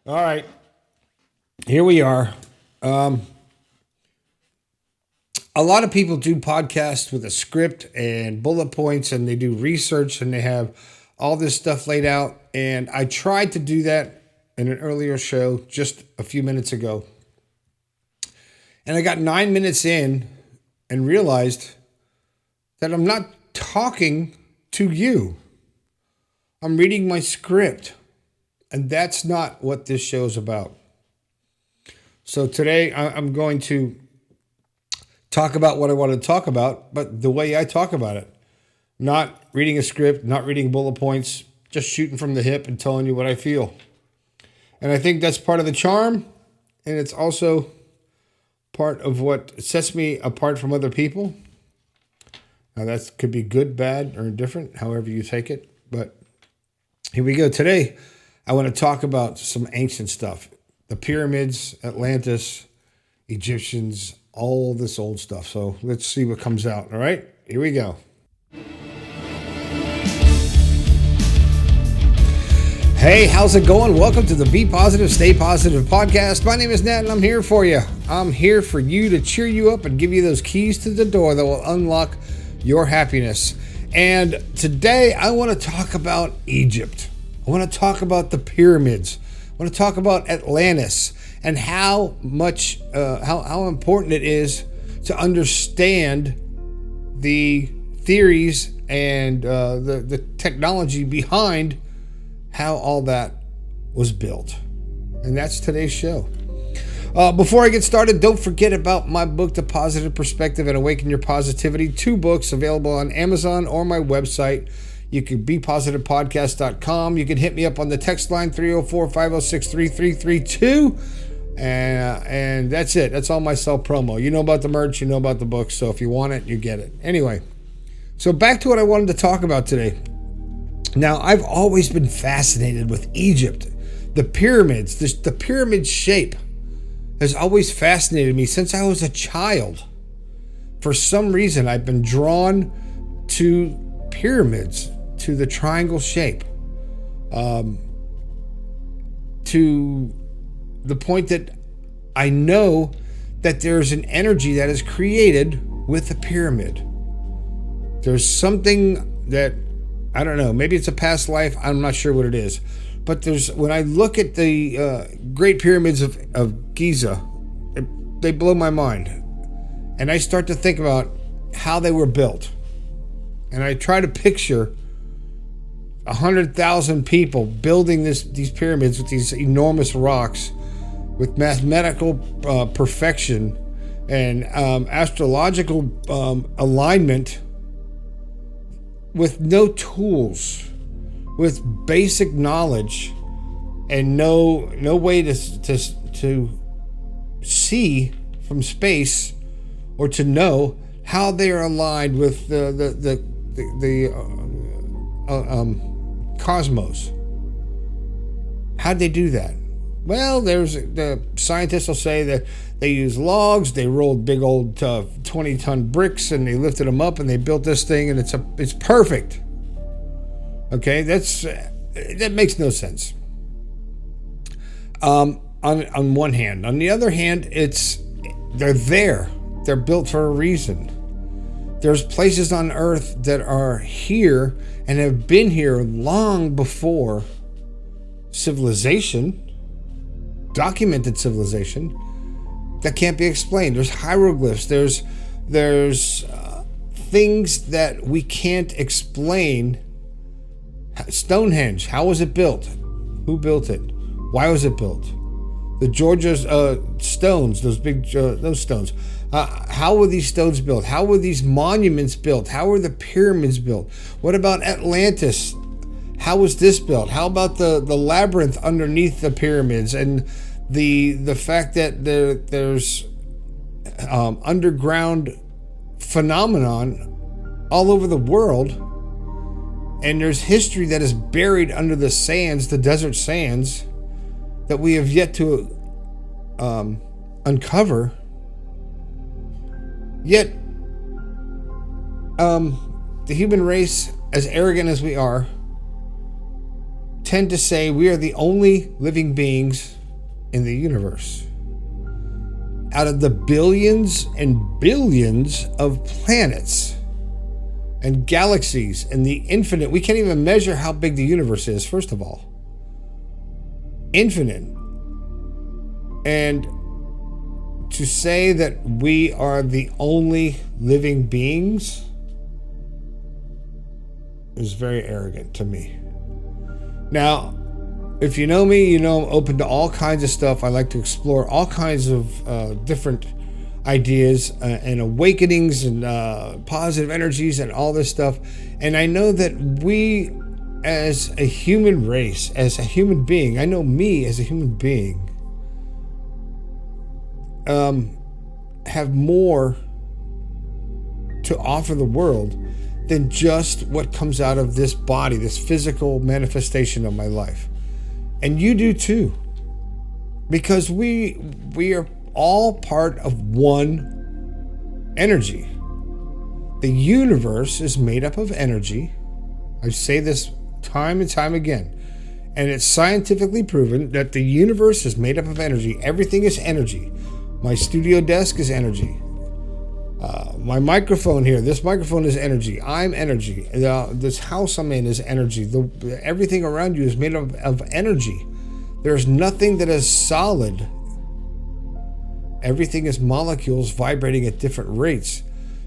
All right, here we are. A lot of people do podcasts with a script and bullet points, and they do research, and they have all this stuff laid out. And I tried to do that in an earlier show just a few minutes ago. And I got 9 minutes in and realized that I'm not talking to you. I'm reading my script. And that's not what this show is about. So today I'm going to talk about what I want to talk about, but the way I talk about it. Not reading a script, not reading bullet points, just shooting from the hip and telling you what I feel. And I think that's part of the charm, and it's also part of what sets me apart from other people. Now that could be good, bad, or indifferent, however you take it. But here we go. Today, I want to talk about some ancient stuff. The pyramids, Atlantis, Egyptians, all this old stuff. So let's see what comes out. All right, here we go. Hey, how's it going? Welcome to the Be Positive, Stay Positive podcast. My name is Nat, and I'm here for you. I'm here for you to cheer you up and give you those keys to the door that will unlock your happiness. And today I want to talk about Egypt. I want to talk about the pyramids. I want to talk about Atlantis and how much, how important it is to understand the theories and the technology behind how all that was built. And that's today's show. Before I get started, don't forget about my book, The Positive Perspective and Awaken Your Positivity. 2 books available on Amazon or my website. You can bepositivepodcast.com. You can hit me up on the text line 304-506-3332. And that's it. That's all my self promo. You know about the merch, you know about the book. So if you want it, you get it. Anyway, so back to what I wanted to talk about today. Now, I've always been fascinated with Egypt. The pyramids, the pyramid shape has always fascinated me since I was a child. For some reason, I've been drawn to pyramids, to the triangle shape, to the point that I know that there's an energy that is created with a pyramid. There's something that, I don't know, maybe it's a past life, I'm not sure what it is. But when I look at the Great Pyramids of Giza, they blow my mind. And I start to think about how they were built. And I try to picture 100,000 people building these pyramids with these enormous rocks with mathematical perfection and astrological alignment with no tools, with basic knowledge and no way to see from space or to know how they are aligned with the cosmos. How'd they do that? Well, the scientists will say that they use logs, they rolled big old 20-ton bricks, and they lifted them up, and they built this thing, and it's perfect. Okay, that makes no sense. On one hand, on the other hand, they're built for a reason. There's places on Earth that are here and have been here long before civilization, documented civilization, that can't be explained. There's hieroglyphs. There's things that we can't explain. Stonehenge, how was it built? Who built it? Why was it built? The Georgia stones, those stones. How were these stones built? How were these monuments built? How were the pyramids built? What about Atlantis? How was this built? How about the labyrinth underneath the pyramids and the fact that there's underground phenomenon all over the world, and there's history that is buried under the sands, the desert sands, that we have yet to uncover. Yet, the human race, as arrogant as we are, tend to say we are the only living beings in the universe. Out of the billions and billions of planets and galaxies and the infinite, we can't even measure how big the universe is, first of all. Infinite. And to say that we are the only living beings is very arrogant to me. Now, if you know me, you know I'm open to all kinds of stuff. I like to explore all kinds of different ideas and awakenings and positive energies and all this stuff. And I know that we, as a human race, as a human being, I know me as a human being, have more to offer the world than just what comes out of this body, this physical manifestation of my life. And you do too, because we are all part of one energy. The universe is made up of energy. I say this time and time again, and it's scientifically proven that the universe is made up of energy. Everything is energy. My studio desk is energy. My microphone here, this microphone is energy. I'm energy. This house I'm in is energy. Everything around you is made up of energy. There's nothing that is solid. Everything is molecules vibrating at different rates.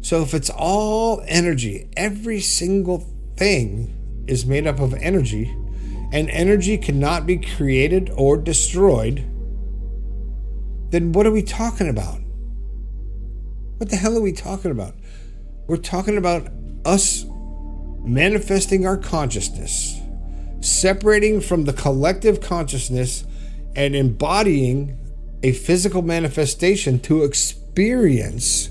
So if it's all energy, every single thing is made up of energy, and energy cannot be created or destroyed, then what are we talking about? What the hell are we talking about? We're talking about us manifesting our consciousness, separating from the collective consciousness and embodying a physical manifestation to experience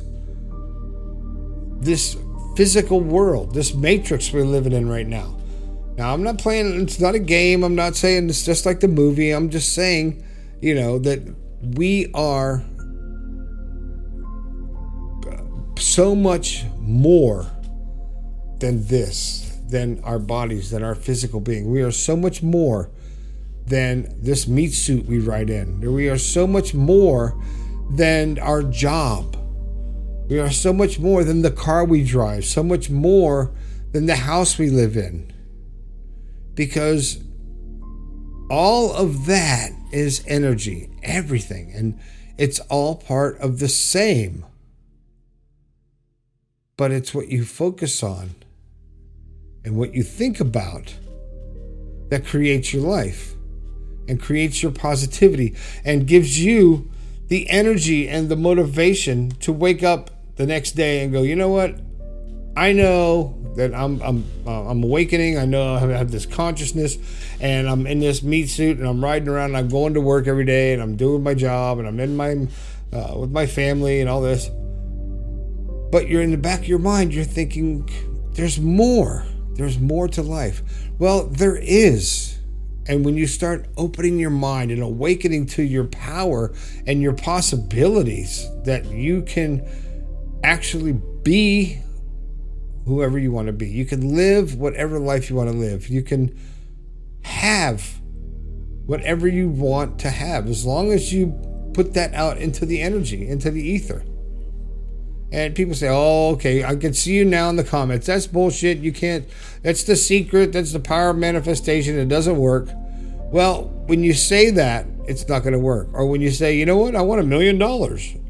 this physical world, this matrix we're living in right now. Now, I'm not playing, it's not a game. I'm not saying it's just like the movie. I'm just saying, that we are so much more than this, than our bodies, than our physical being. We are so much more than this meat suit we ride in. We are so much more than our job. We are so much more than the car we drive, so much more than the house we live in. Because all of that is energy, everything, and it's all part of the same. But it's what you focus on and what you think about that creates your life and creates your positivity and gives you the energy and the motivation to wake up the next day and go, you know what? I know that I'm awakening. I know I have this consciousness, and I'm in this meat suit, and I'm riding around, and I'm going to work every day, and I'm doing my job, and I'm in my with my family and all this. But you're in the back of your mind, you're thinking, there's more. There's more to life. Well, there is. And when you start opening your mind and awakening to your power and your possibilities, that you can actually be whoever you want to be. You can live whatever life you want to live. You can have whatever you want to have, as long as you put that out into the energy, into the ether. And people say, oh, okay, I can see you now in the comments. That's bullshit. You can't. That's the secret. That's the power of manifestation. It doesn't work. Well, when you say that, it's not going to work. Or when you say, you know what, I want $1 million.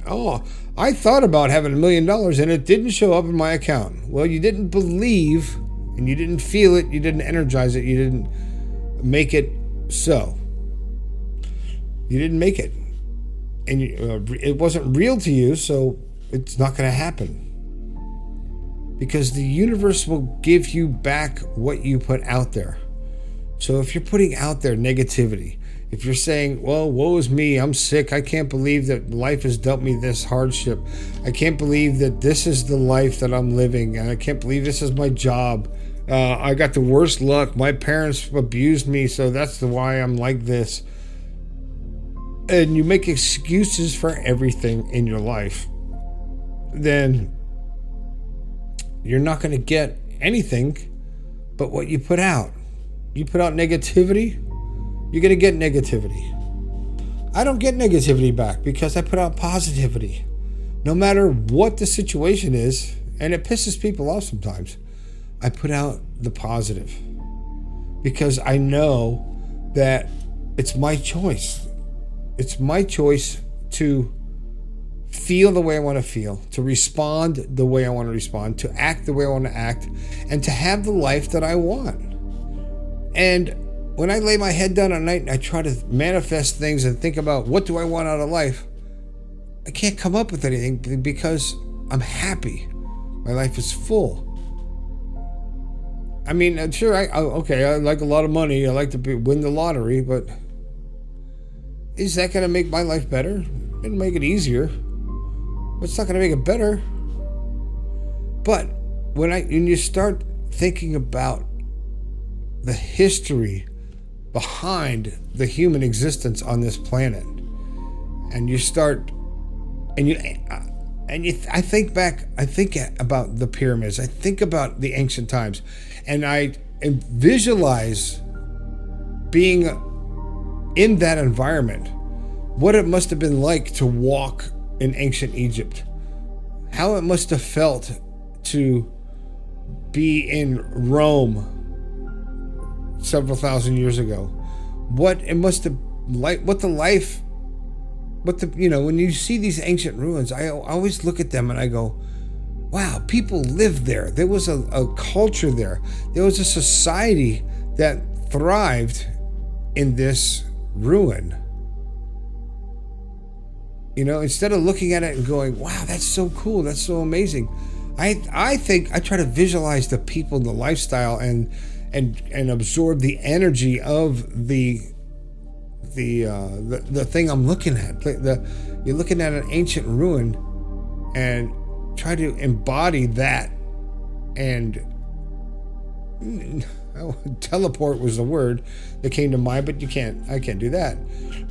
Oh, I thought about having $1 million and it didn't show up in my account. Well, you didn't believe and you didn't feel it. You didn't energize it. You didn't make it so. You didn't make it. And it wasn't real to you, so it's not going to happen. Because the universe will give you back what you put out there. So if you're putting out there negativity, if you're saying, well, woe is me, I'm sick, I can't believe that life has dealt me this hardship, I can't believe that this is the life that I'm living, and I can't believe this is my job, I got the worst luck, my parents abused me, so that's why I'm like this. And you make excuses for everything in your life, then you're not going to get anything but what you put out. You put out negativity, you're going to get negativity. I don't get negativity back because I put out positivity. No matter what the situation is, and it pisses people off sometimes, I put out the positive because I know that it's my choice. It's my choice to feel the way I want to feel, to respond the way I want to respond, to act the way I want to act, and to have the life that I want. And when I lay my head down at night and I try to manifest things and think about what do I want out of life, I can't come up with anything because I'm happy. My life is full. I mean, sure, I like a lot of money. I like to win the lottery, but is that going to make my life better? It'll make it easier, but it's not going to make it better. But when you start thinking about the history behind the human existence on this planet, and you start, I think about the pyramids. I think about the ancient times, and I visualize being in that environment. What it must have been like to walk in ancient Egypt. How it must have felt to be in Rome several thousand years ago. What it must have like. When you see these ancient ruins, I always look at them and I go, wow, people lived there. There was a culture there. There was a society that thrived in this ruin. Instead of looking at it and going, wow, that's so cool, that's so amazing. I think I try to visualize the people, the lifestyle, and absorb the energy of the thing I'm looking at. You're looking at an ancient ruin and try to embody that, and teleport was the word that came to mind, but I can't do that.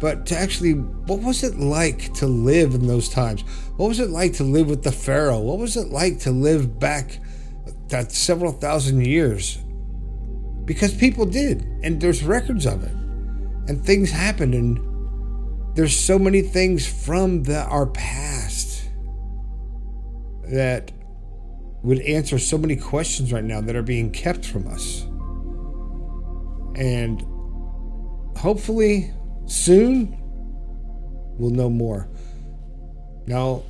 But to actually, what was it like to live in those times? What was it like to live with the Pharaoh? What was it like to live back that several thousand years? Because people did, and there's records of it. And things happened, and there's so many things from our past that would answer so many questions right now that are being kept from us. And hopefully soon we'll know more. Now,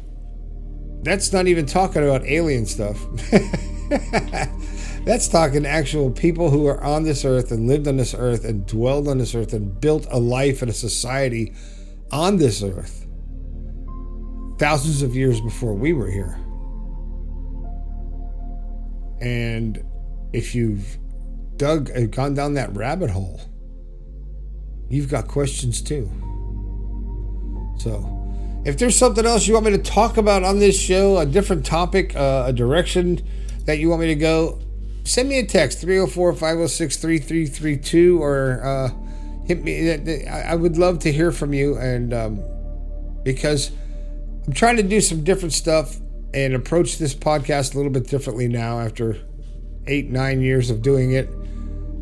that's not even talking about alien stuff. That's talking actual people who are on this earth and lived on this earth and dwelled on this earth and built a life and a society on this earth thousands of years before we were here. And if you've gone down that rabbit hole, you've got questions too. So if there's something else you want me to talk about on this show, a different topic, a direction that you want me to go, send me a text, 304-506-3332, or hit me. I would love to hear from you, and because I'm trying to do some different stuff and approach this podcast a little bit differently now after 8-9 years of doing it.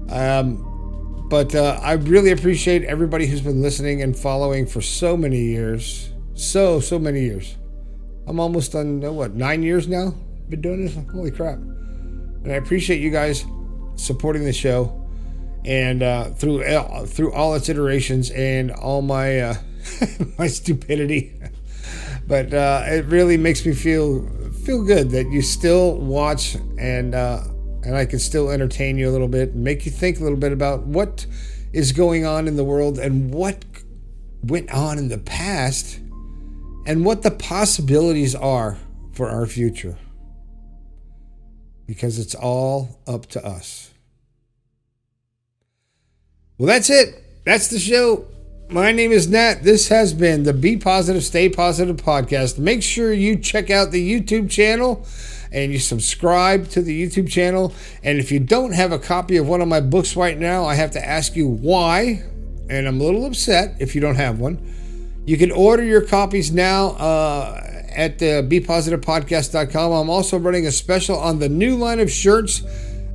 But I really appreciate everybody who's been listening and following for so many years. So many years. I'm almost on, 9 years now? Been doing this? Holy crap. And I appreciate you guys supporting the show, and through all its iterations and all my my stupidity. But it really makes me feel good that you still watch, and I can still entertain you a little bit and make you think a little bit about what is going on in the world and what went on in the past and what the possibilities are for our future. Because it's all up to us. Well, that's it. That's the show. My name is Nat. This has been the Be Positive, Stay Positive podcast. Make sure you check out the YouTube channel and you subscribe to the YouTube channel. And if you don't have a copy of one of my books right now, I have to ask you why. And I'm a little upset if you don't have one. You can order your copies now at bepositivepodcast.com. I'm also running a special on the new line of shirts.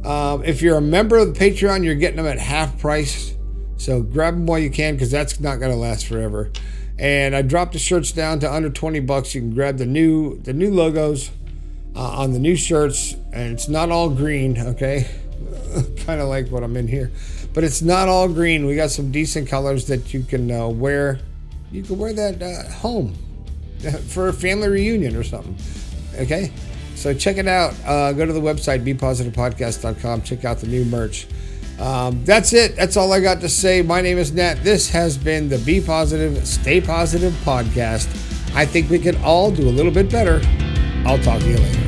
If you're a member of the Patreon, you're getting them at half price. So grab them while you can, because that's not going to last forever. And I dropped the shirts down to under $20. You can grab the new logos on the new shirts, and it's not all green, okay? Kind of like what I'm in here, but it's not all green. We got some decent colors that you can wear. You can wear that home for a family reunion or something, okay? So check it out. Go to the website, bepositivepodcast.com. Check out the new merch. That's it. That's all I got to say. My name is Nat. This has been the Be Positive, Stay Positive podcast. I think we can all do a little bit better. I'll talk to you later.